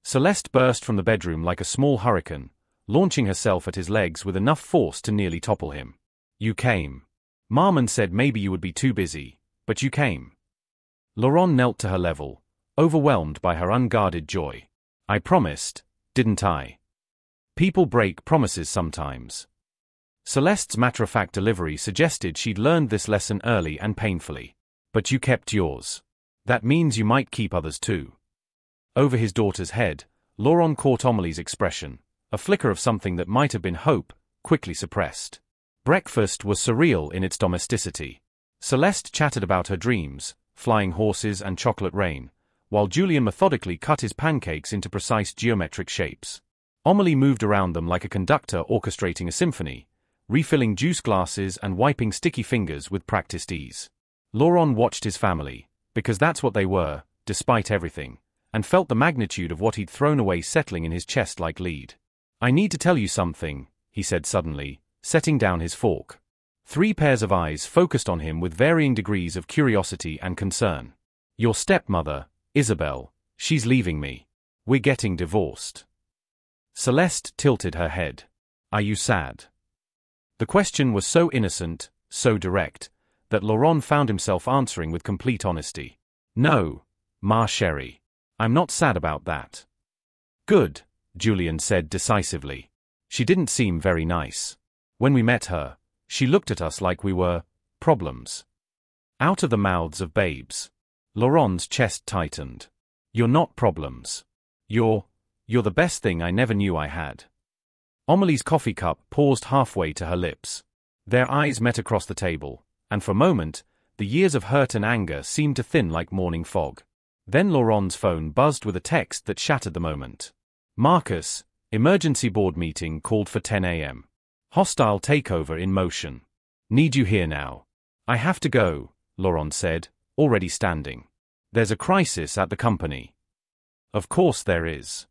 Celeste burst from the bedroom like a small hurricane, launching herself at his legs with enough force to nearly topple him. "You came. Maman said maybe you would be too busy, but you came." Laurent knelt to her level, overwhelmed by her unguarded joy. "I promised, didn't I? People break promises sometimes." Celeste's matter-of-fact delivery suggested she'd learned this lesson early and painfully. "But you kept yours. That means you might keep others too." Over his daughter's head, Laurent caught Amélie's expression, a flicker of something that might have been hope, quickly suppressed. Breakfast was surreal in its domesticity. Celeste chattered about her dreams, flying horses and chocolate rain, while Julien methodically cut his pancakes into precise geometric shapes. Amélie moved around them like a conductor orchestrating a symphony, refilling juice glasses and wiping sticky fingers with practiced ease. Laurent watched his family, because that's what they were, despite everything, and felt the magnitude of what he'd thrown away settling in his chest like lead. "I need to tell you something," he said suddenly, setting down his fork. Three pairs of eyes focused on him with varying degrees of curiosity and concern. Your stepmother, Isabel, she's leaving me. We're getting divorced. Celeste tilted her head. Are you sad? The question was so innocent, so direct, that Laurent found himself answering with complete honesty. No, ma chérie. I'm not sad about that. Good, Julian said decisively. She didn't seem very nice. When we met her, she looked at us like we were problems. Out of the mouths of babes. Laurent's chest tightened. You're not problems. You're the best thing I never knew I had. Amelie's coffee cup paused halfway to her lips. Their eyes met across the table, and for a moment, the years of hurt and anger seemed to thin like morning fog. Then Laurent's phone buzzed with a text that shattered the moment. Marcus, emergency board meeting called for 10 a.m. Hostile takeover in motion. Need you here now. I have to go, Laurent said, already standing. There's a crisis at the company. Of course there is.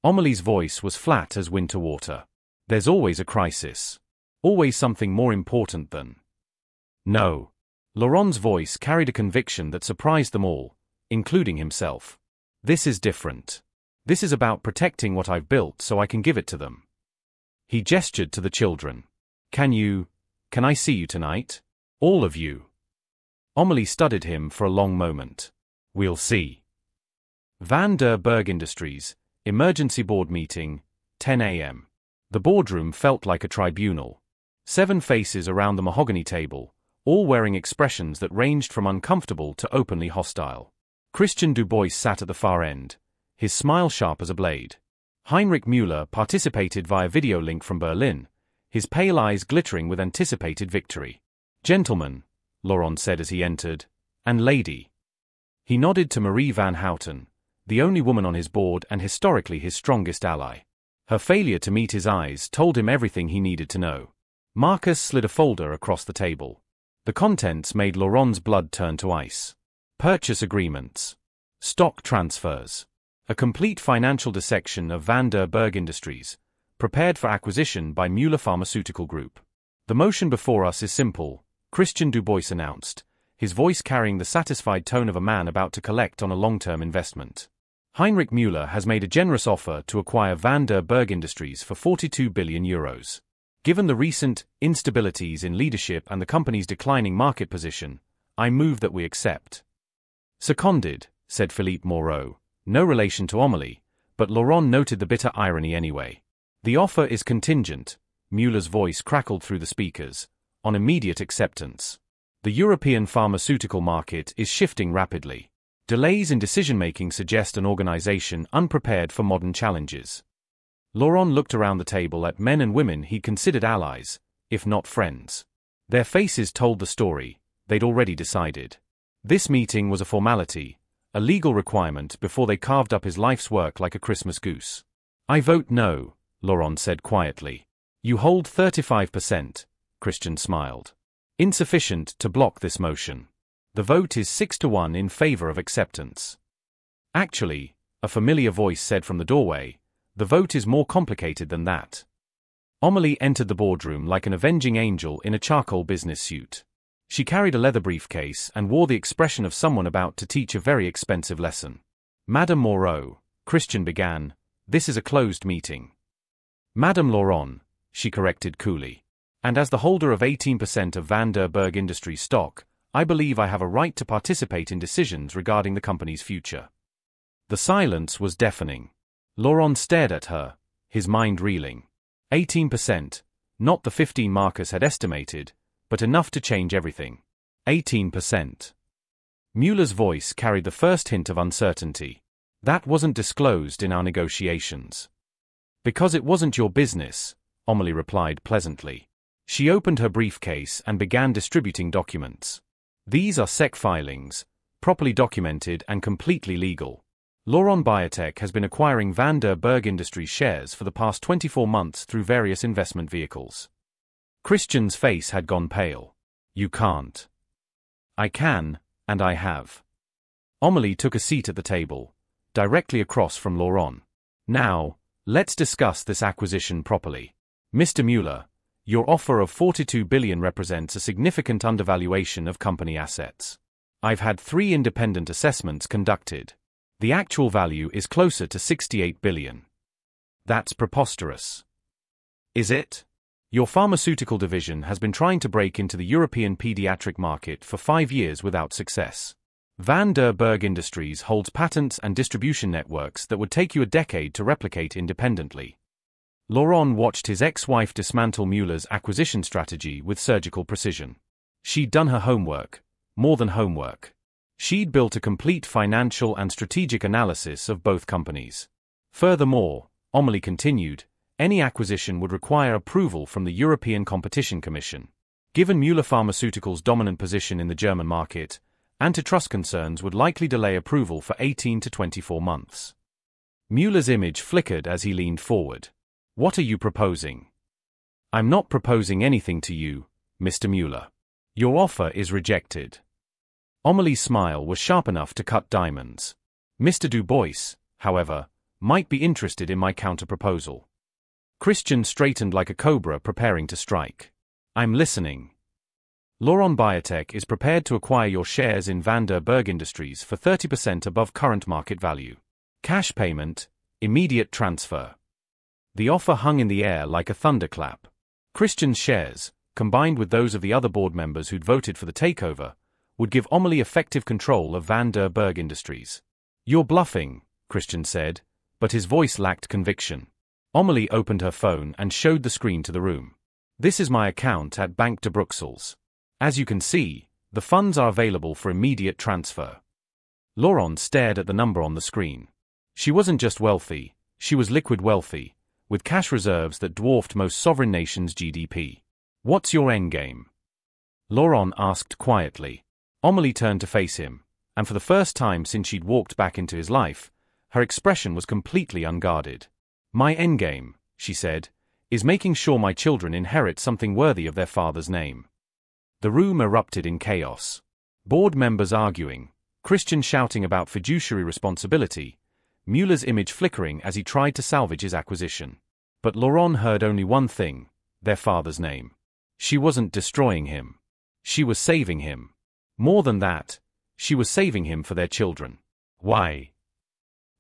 Amelie's voice was flat as winter water. There's always a crisis. Always something more important than. No. Laurent's voice carried a conviction that surprised them all, including himself. This is different. This is about protecting what I've built so I can give it to them. He gestured to the children. Can I see you tonight? All of you. Amelie studied him for a long moment. We'll see. Van der Berg Industries, emergency board meeting, 10 a.m. The boardroom felt like a tribunal. 7 faces around the mahogany table, all wearing expressions that ranged from uncomfortable to openly hostile. Christian Dubois sat at the far end, his smile sharp as a blade. Heinrich Müller participated via video link from Berlin, his pale eyes glittering with anticipated victory. Gentlemen, Laurent said as he entered, and lady. He nodded to Marie Van Houten, the only woman on his board and historically his strongest ally. Her failure to meet his eyes told him everything he needed to know. Marcus slid a folder across the table. The contents made Laurent's blood turn to ice. Purchase agreements. Stock transfers. A complete financial dissection of Van der Berg Industries, prepared for acquisition by Müller Pharmaceutical Group. The motion before us is simple, Christian Dubois announced, his voice carrying the satisfied tone of a man about to collect on a long-term investment. Heinrich Müller has made a generous offer to acquire Van der Berg Industries for 42 billion euros. Given the recent instabilities in leadership and the company's declining market position, I move that we accept. Seconded, said Philippe Moreau. No relation to Amélie, but Laurent noted the bitter irony anyway. The offer is contingent, Müller's voice crackled through the speakers, on immediate acceptance. The European pharmaceutical market is shifting rapidly. Delays in decision-making suggest an organization unprepared for modern challenges. Laurent looked around the table at men and women he considered allies, if not friends. Their faces told the story, they'd already decided. This meeting was a formality, a legal requirement before they carved up his life's work like a Christmas goose. I vote no, Laurent said quietly. You hold 35%, Christian smiled. Insufficient to block this motion. The vote is 6-1 in favor of acceptance. Actually, a familiar voice said from the doorway, the vote is more complicated than that. Amélie entered the boardroom like an avenging angel in a charcoal business suit. She carried a leather briefcase and wore the expression of someone about to teach a very expensive lesson. Madame Moreau, Christian began, this is a closed meeting. Madame Laurent, she corrected coolly. And as the holder of 18% of Van der Berg Industries stock, I believe I have a right to participate in decisions regarding the company's future. The silence was deafening. Laurent stared at her, his mind reeling. 18%, not the 15 Marcus had estimated, but enough to change everything. 18%. Müller's voice carried the first hint of uncertainty. That wasn't disclosed in our negotiations. Because it wasn't your business, Amélie replied pleasantly. She opened her briefcase and began distributing documents. These are SEC filings, properly documented and completely legal. Laurent Biotech has been acquiring Van der Berg Industries shares for the past 24 months through various investment vehicles. Christian's face had gone pale. You can't. I can, and I have. Amélie took a seat at the table, directly across from Laurent. Now, let's discuss this acquisition properly. Mr. Müller, Your offer of 42 billion represents a significant undervaluation of company assets. I've had 3 independent assessments conducted. The actual value is closer to 68 billion. That's preposterous. Is it? Your pharmaceutical division has been trying to break into the European pediatric market for 5 years without success. Van der Berg Industries holds patents and distribution networks that would take you a decade to replicate independently. Laurent watched his ex-wife dismantle Müller's acquisition strategy with surgical precision. She'd done her homework, more than homework. She'd built a complete financial and strategic analysis of both companies. Furthermore, Amélie continued, any acquisition would require approval from the European Competition Commission. Given Müller Pharmaceuticals' dominant position in the German market, antitrust concerns would likely delay approval for 18 to 24 months. Müller's image flickered as he leaned forward. What are you proposing? I'm not proposing anything to you, Mr. Müller. Your offer is rejected. Amélie's smile was sharp enough to cut diamonds. Mr. Dubois, however, might be interested in my counterproposal. Christian straightened like a cobra preparing to strike. I'm listening. Laurent Biotech is prepared to acquire your shares in Van der Berg Industries for 30% above current market value. Cash payment, immediate transfer. The offer hung in the air like a thunderclap. Christian's shares, combined with those of the other board members who'd voted for the takeover, would give Amélie effective control of Van der Berg Industries. You're bluffing, Christian said, but his voice lacked conviction. Amélie opened her phone and showed the screen to the room. This is my account at Banque de Bruxelles. As you can see, the funds are available for immediate transfer. Laurent stared at the number on the screen. She wasn't just wealthy, she was liquid wealthy, with cash reserves that dwarfed most sovereign nations' GDP. What's your endgame? Laurent asked quietly. Amélie turned to face him, and for the first time since she'd walked back into his life, her expression was completely unguarded. My endgame, she said, is making sure my children inherit something worthy of their father's name. The room erupted in chaos. Board members arguing, Christian shouting about fiduciary responsibility, Müller's image flickering as he tried to salvage his acquisition. But Laurent heard only one thing, their father's name. She wasn't destroying him. She was saving him. More than that, she was saving him for their children. Why?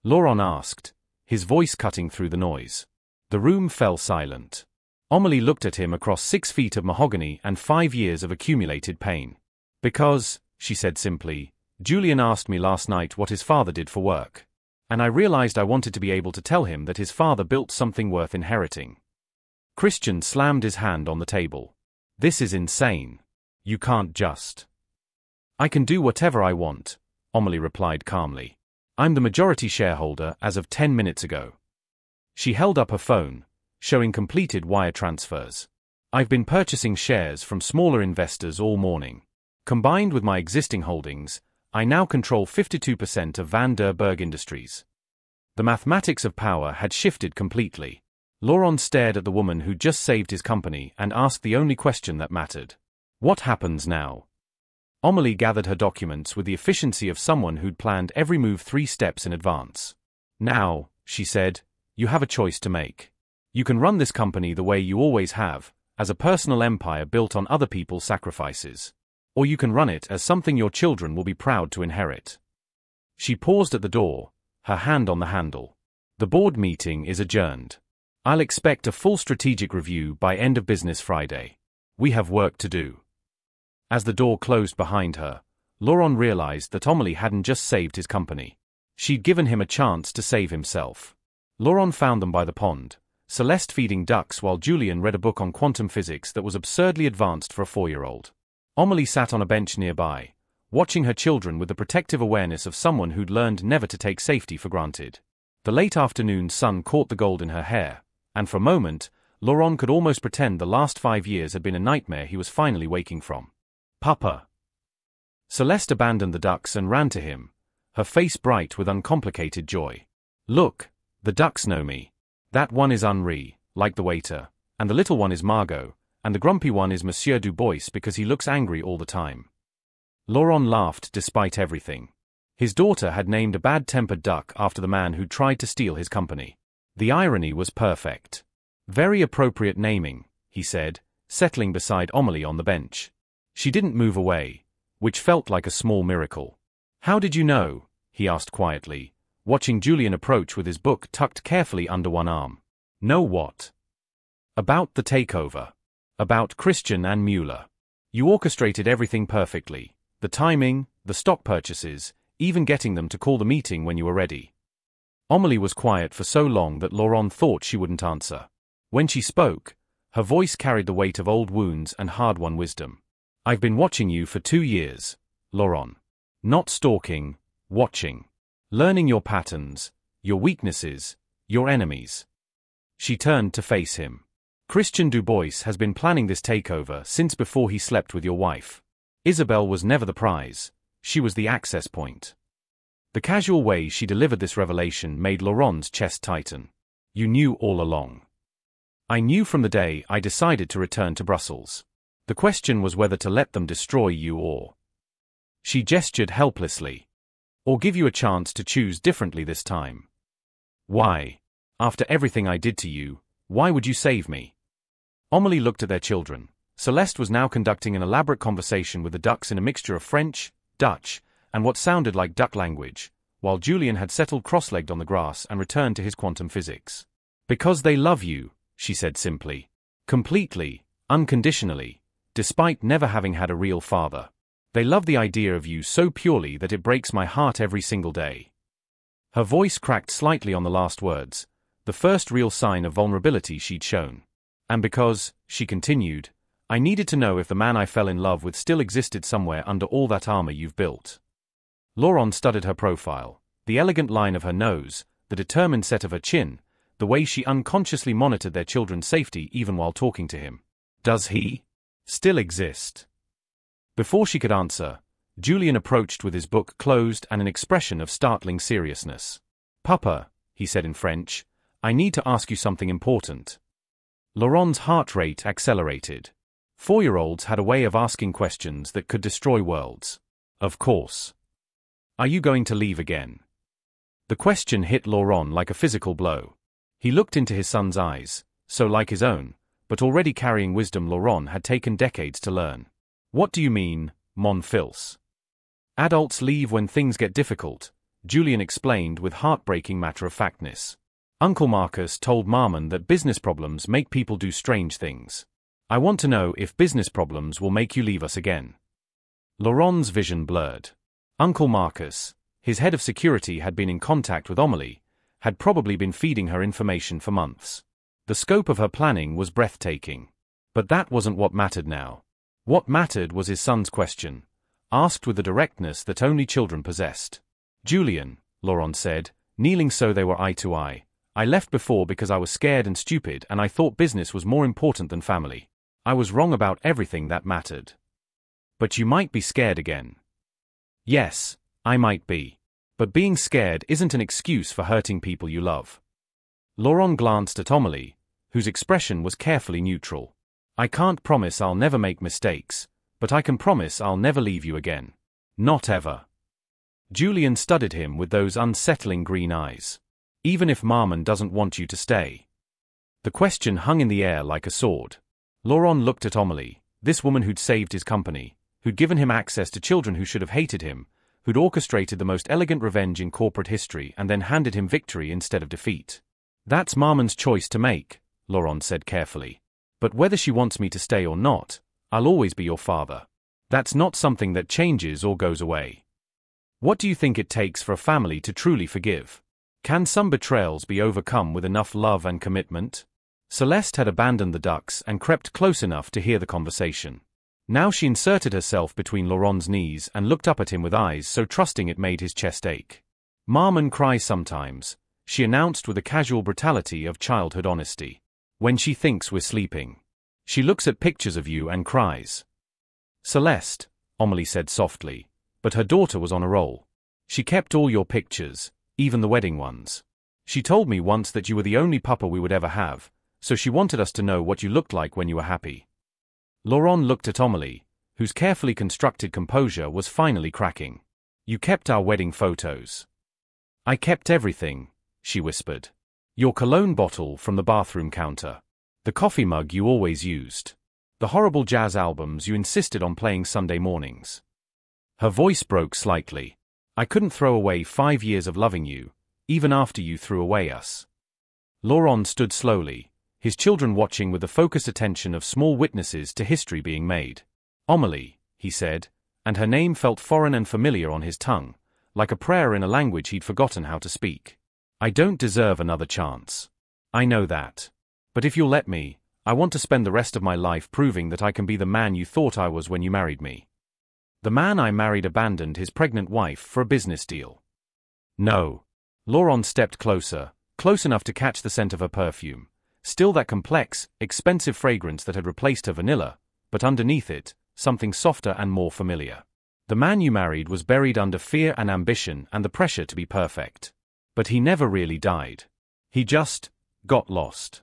Laurent asked, his voice cutting through the noise. The room fell silent. Amélie looked at him across 6 feet of mahogany and 5 years of accumulated pain. Because, she said simply, Julian asked me last night what his father did for work. And I realized I wanted to be able to tell him that his father built something worth inheriting. Christian slammed his hand on the table. This is insane. You can't just. I can do whatever I want, Amélie replied calmly. I'm the majority shareholder as of 10 minutes ago. She held up her phone, showing completed wire transfers. I've been purchasing shares from smaller investors all morning. Combined with my existing holdings, I now control 52% of Van der Berg Industries. The mathematics of power had shifted completely. Laurent stared at the woman who'd just saved his company and asked the only question that mattered. What happens now? Amélie gathered her documents with the efficiency of someone who'd planned every move 3 steps in advance. Now, she said, you have a choice to make. You can run this company the way you always have, as a personal empire built on other people's sacrifices. Or you can run it as something your children will be proud to inherit. She paused at the door, her hand on the handle. The board meeting is adjourned. I'll expect a full strategic review by end of business Friday. We have work to do. As the door closed behind her, Laurent realized that Amélie hadn't just saved his company. She'd given him a chance to save himself. Laurent found them by the pond, Celeste feeding ducks while Julian read a book on quantum physics that was absurdly advanced for a 4-year-old. Amélie sat on a bench nearby, watching her children with the protective awareness of someone who'd learned never to take safety for granted. The late afternoon sun caught the gold in her hair, and for a moment, Laurent could almost pretend the last 5 years had been a nightmare he was finally waking from. Papa. Celeste abandoned the ducks and ran to him, her face bright with uncomplicated joy. Look, the ducks know me. That one is Henri, like the waiter, and the little one is Margot, and the grumpy one is Monsieur Dubois because he looks angry all the time. Laurent laughed despite everything. His daughter had named a bad-tempered duck after the man who'd tried to steal his company. The irony was perfect. Very appropriate naming, he said, settling beside Amelie on the bench. She didn't move away, which felt like a small miracle. "How did you know?" he asked quietly, watching Julian approach with his book tucked carefully under one arm. "Know what?" "About the takeover. About Christian and Mueller. You orchestrated everything perfectly. The timing, the stock purchases, even getting them to call the meeting when you were ready." Amelie was quiet for so long that Laurent thought she wouldn't answer. When she spoke, her voice carried the weight of old wounds and hard-won wisdom. "I've been watching you for 2 years, Laurent. Not stalking, watching. Learning your patterns, your weaknesses, your enemies." She turned to face him. "Christian Dubois has been planning this takeover since before he slept with your wife. Isabelle was never the prize, she was the access point." The casual way she delivered this revelation made Laurent's chest tighten. "You knew all along." "I knew from the day I decided to return to Brussels. The question was whether to let them destroy you or—" She gestured helplessly. "Or give you a chance to choose differently this time." "Why? After everything I did to you, why would you save me?" Amelie looked at their children. Celeste was now conducting an elaborate conversation with the ducks in a mixture of French, Dutch, and what sounded like duck language, while Julian had settled cross-legged on the grass and returned to his quantum physics. "Because they love you," she said simply. "Completely, unconditionally, despite never having had a real father. They love the idea of you so purely that it breaks my heart every single day." Her voice cracked slightly on the last words, the first real sign of vulnerability she'd shown. "And because," she continued, "I needed to know if the man I fell in love with still existed somewhere under all that armor you've built." Laurent studied her profile, the elegant line of her nose, the determined set of her chin, the way she unconsciously monitored their children's safety even while talking to him. "Does he still exist?" Before she could answer, Julian approached with his book closed and an expression of startling seriousness. "Papa," he said in French, "I need to ask you something important." Laurent's heart rate accelerated. 4-year-olds had a way of asking questions that could destroy worlds. "Of course. Are you going to leave again?" The question hit Laurent like a physical blow. He looked into his son's eyes, so like his own, but already carrying wisdom Laurent had taken decades to learn. "What do you mean, mon fils?" "Adults leave when things get difficult," Julian explained with heartbreaking matter-of-factness. "Uncle Marcus told Maman that business problems make people do strange things. I want to know if business problems will make you leave us again." Laurent's vision blurred. Uncle Marcus, his head of security, had been in contact with Amelie, had probably been feeding her information for months. The scope of her planning was breathtaking. But that wasn't what mattered now. What mattered was his son's question, asked with the directness that only children possessed. "Julian," Laurent said, kneeling so they were eye to eye, "I left before because I was scared and stupid and I thought business was more important than family. I was wrong about everything that mattered. But you might be scared again." "Yes, I might be. But being scared isn't an excuse for hurting people you love." Laurent glanced at Amelie, whose expression was carefully neutral. "I can't promise I'll never make mistakes, but I can promise I'll never leave you again. Not ever." Julian studied him with those unsettling green eyes. "Even if Maman doesn't want you to stay?" The question hung in the air like a sword. Laurent looked at Amelie, this woman who'd saved his company, who'd given him access to children who should have hated him, who'd orchestrated the most elegant revenge in corporate history and then handed him victory instead of defeat. "That's Maman's choice to make," Laurent said carefully. "But whether she wants me to stay or not, I'll always be your father. That's not something that changes or goes away." "What do you think it takes for a family to truly forgive? Can some betrayals be overcome with enough love and commitment?" Celeste had abandoned the ducks and crept close enough to hear the conversation. Now she inserted herself between Laurent's knees and looked up at him with eyes so trusting it made his chest ache. "Maman cries sometimes," she announced with a casual brutality of childhood honesty. "When she thinks we're sleeping. She looks at pictures of you and cries." "Celeste," Amelie said softly, but her daughter was on a roll. "She kept all your pictures, even the wedding ones. She told me once that you were the only papa we would ever have, so she wanted us to know what you looked like when you were happy." Laurent looked at Amelie, whose carefully constructed composure was finally cracking. "You kept our wedding photos." "I kept everything," she whispered. "Your cologne bottle from the bathroom counter. The coffee mug you always used. The horrible jazz albums you insisted on playing Sunday mornings. Her voice broke slightly. I couldn't throw away 5 years of loving you, even after you threw away us. Laurent stood slowly, his children watching with the focused attention of small witnesses to history being made. Amélie, he said, and her name felt foreign and familiar on his tongue, like a prayer in a language he'd forgotten how to speak. I don't deserve another chance. I know that. But if you'll let me, I want to spend the rest of my life proving that I can be the man you thought I was when you married me. The man I married abandoned his pregnant wife for a business deal. No. Laurent stepped closer, close enough to catch the scent of her perfume. Still that complex, expensive fragrance that had replaced her vanilla, but underneath it, something softer and more familiar. The man you married was buried under fear and ambition and the pressure to be perfect. But he never really died. He just got lost.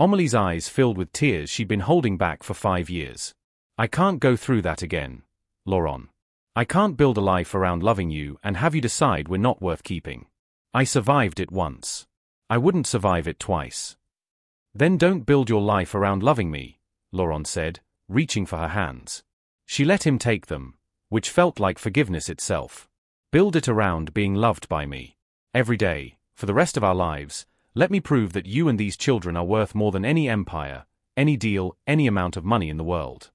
Amélie's eyes filled with tears she'd been holding back for 5 years. I can't go through that again, Laurent. I can't build a life around loving you and have you decide we're not worth keeping. I survived it once. I wouldn't survive it twice. Then don't build your life around loving me, Laurent said, reaching for her hands. She let him take them, which felt like forgiveness itself. Build it around being loved by me. Every day, for the rest of our lives, let me prove that you and these children are worth more than any empire, any deal, any amount of money in the world.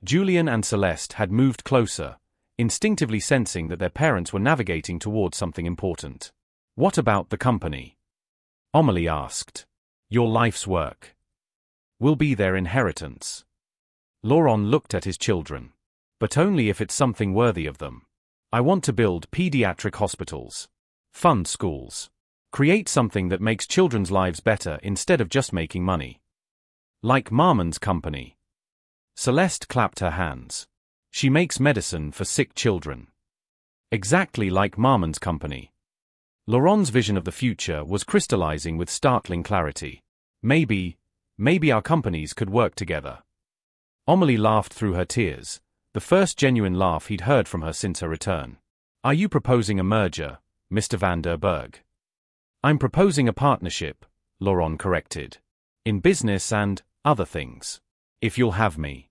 Julien and Celeste had moved closer, instinctively sensing that their parents were navigating towards something important. What about the company? Amélie asked. Your life's work. Will be their inheritance. Laurent looked at his children. But only if it's something worthy of them. I want to build pediatric hospitals. Fund schools. Create something that makes children's lives better instead of just making money. Like Maman's company. Celeste clapped her hands. She makes medicine for sick children. Exactly like Maman's company. Laurent's vision of the future was crystallizing with startling clarity. Maybe our companies could work together. Amélie laughed through her tears, the first genuine laugh he'd heard from her since her return. Are you proposing a merger, Mr. van der Berg? I'm proposing a partnership, Laurent corrected. In business and other things. If you'll have me.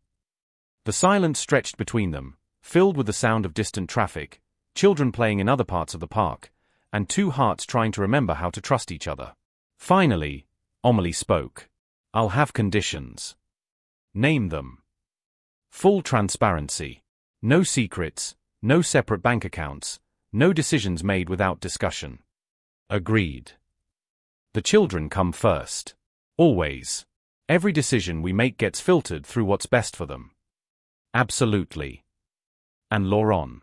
The silence stretched between them, filled with the sound of distant traffic, children playing in other parts of the park, and two hearts trying to remember how to trust each other. Finally, Amélie spoke. I'll have conditions. Name them. Full transparency. No secrets, no separate bank accounts, no decisions made without discussion. Agreed. The children come first. Always. Every decision we make gets filtered through what's best for them. Absolutely. And Laurent.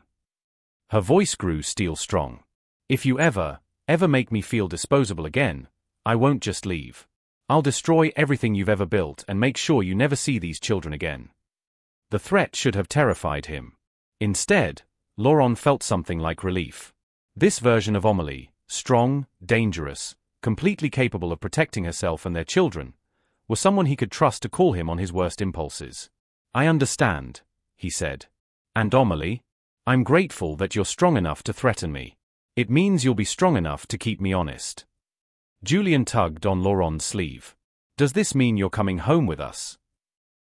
Her voice grew steel strong. If you ever make me feel disposable again, I won't just leave. I'll destroy everything you've ever built and make sure you never see these children again. The threat should have terrified him. Instead, Laurent felt something like relief. This version of Amélie, strong, dangerous, completely capable of protecting herself and their children, was someone he could trust to call him on his worst impulses. I understand, he said. And Amélie, I'm grateful that you're strong enough to threaten me. It means you'll be strong enough to keep me honest. Julien tugged on Laurent's sleeve. Does this mean you're coming home with us?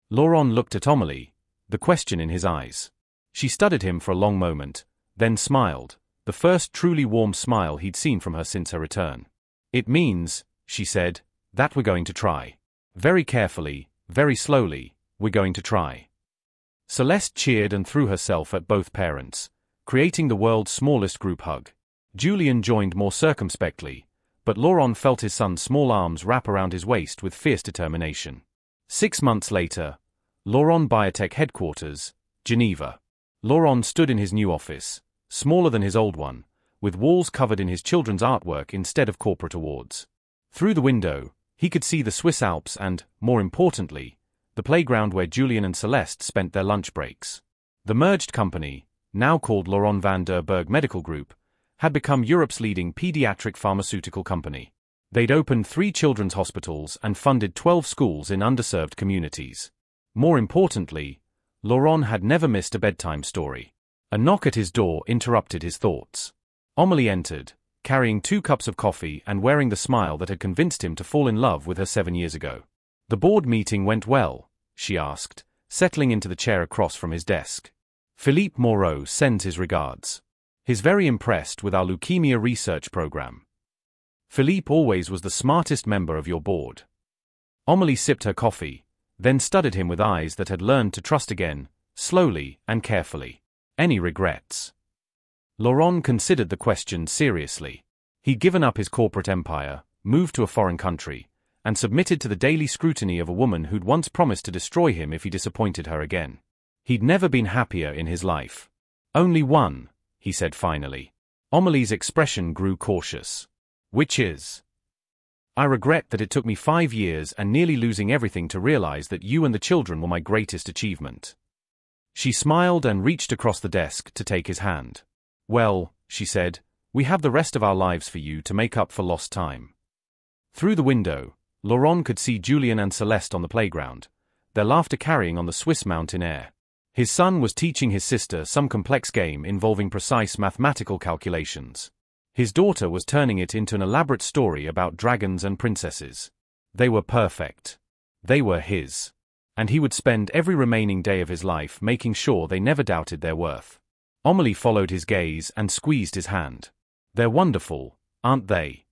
Laurent looked at Amélie, the question in his eyes. She studied him for a long moment, then smiled, the first truly warm smile he'd seen from her since her return. It means, she said, that we're going to try. Very carefully, very slowly, we're going to try. Celeste cheered and threw herself at both parents, creating the world's smallest group hug. Julien joined more circumspectly, but Laurent felt his son's small arms wrap around his waist with fierce determination. 6 months later, Laurent Biotech headquarters, Geneva. Laurent stood in his new office, smaller than his old one, with walls covered in his children's artwork instead of corporate awards. Through the window, he could see the Swiss Alps and, more importantly, the playground where Julien and Celeste spent their lunch breaks. The merged company, now called Laurent van der Berg Medical Group, had become Europe's leading pediatric pharmaceutical company. They'd opened 3 children's hospitals and funded 12 schools in underserved communities. More importantly, Laurent had never missed a bedtime story. A knock at his door interrupted his thoughts. Amélie entered, carrying 2 cups of coffee and wearing the smile that had convinced him to fall in love with her 7 years ago. The board meeting went well, she asked, settling into the chair across from his desk. Philippe Moreau sends his regards. He's very impressed with our leukemia research program. Philippe always was the smartest member of your board. Amélie sipped her coffee, then studied him with eyes that had learned to trust again, slowly and carefully. Any regrets? Laurent considered the question seriously. He'd given up his corporate empire, moved to a foreign country, and submitted to the daily scrutiny of a woman who'd once promised to destroy him if he disappointed her again. He'd never been happier in his life. Only one, he said finally. Amélie's expression grew cautious. Which is? I regret that it took me 5 years and nearly losing everything to realize that you and the children were my greatest achievement. She smiled and reached across the desk to take his hand. Well, she said, we have the rest of our lives for you to make up for lost time. Through the window, Laurent could see Julien and Celeste on the playground, their laughter carrying on the Swiss mountain air. His son was teaching his sister some complex game involving precise mathematical calculations. His daughter was turning it into an elaborate story about dragons and princesses. They were perfect. They were his. And he would spend every remaining day of his life making sure they never doubted their worth. Amélie followed his gaze and squeezed his hand. They're wonderful, aren't they?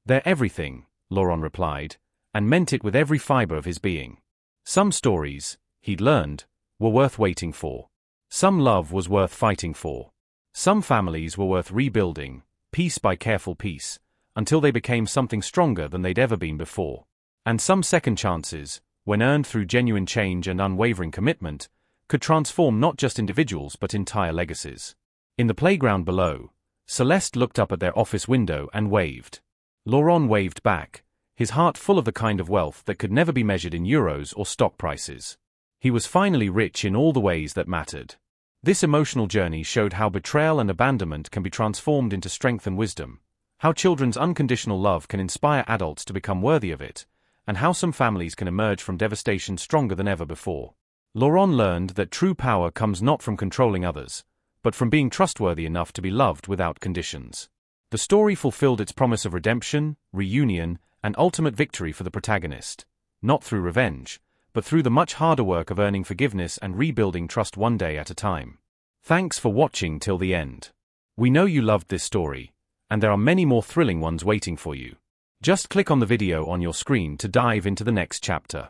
They're everything, Laurent replied, and meant it with every fiber of his being. Some stories, he'd learned, were worth waiting for. Some love was worth fighting for. Some families were worth rebuilding, piece by careful piece, until they became something stronger than they'd ever been before. And some second chances, when earned through genuine change and unwavering commitment, could transform not just individuals but entire legacies. In the playground below, Celeste looked up at their office window and waved. Laurent waved back, his heart full of the kind of wealth that could never be measured in euros or stock prices. He was finally rich in all the ways that mattered. This emotional journey showed how betrayal and abandonment can be transformed into strength and wisdom, how children's unconditional love can inspire adults to become worthy of it, and how some families can emerge from devastation stronger than ever before. Laurent learned that true power comes not from controlling others, but from being trustworthy enough to be loved without conditions. The story fulfilled its promise of redemption, reunion, and ultimate victory for the protagonist, not through revenge, but through the much harder work of earning forgiveness and rebuilding trust one day at a time. Thanks for watching till the end. We know you loved this story, and there are many more thrilling ones waiting for you. Just click on the video on your screen to dive into the next chapter.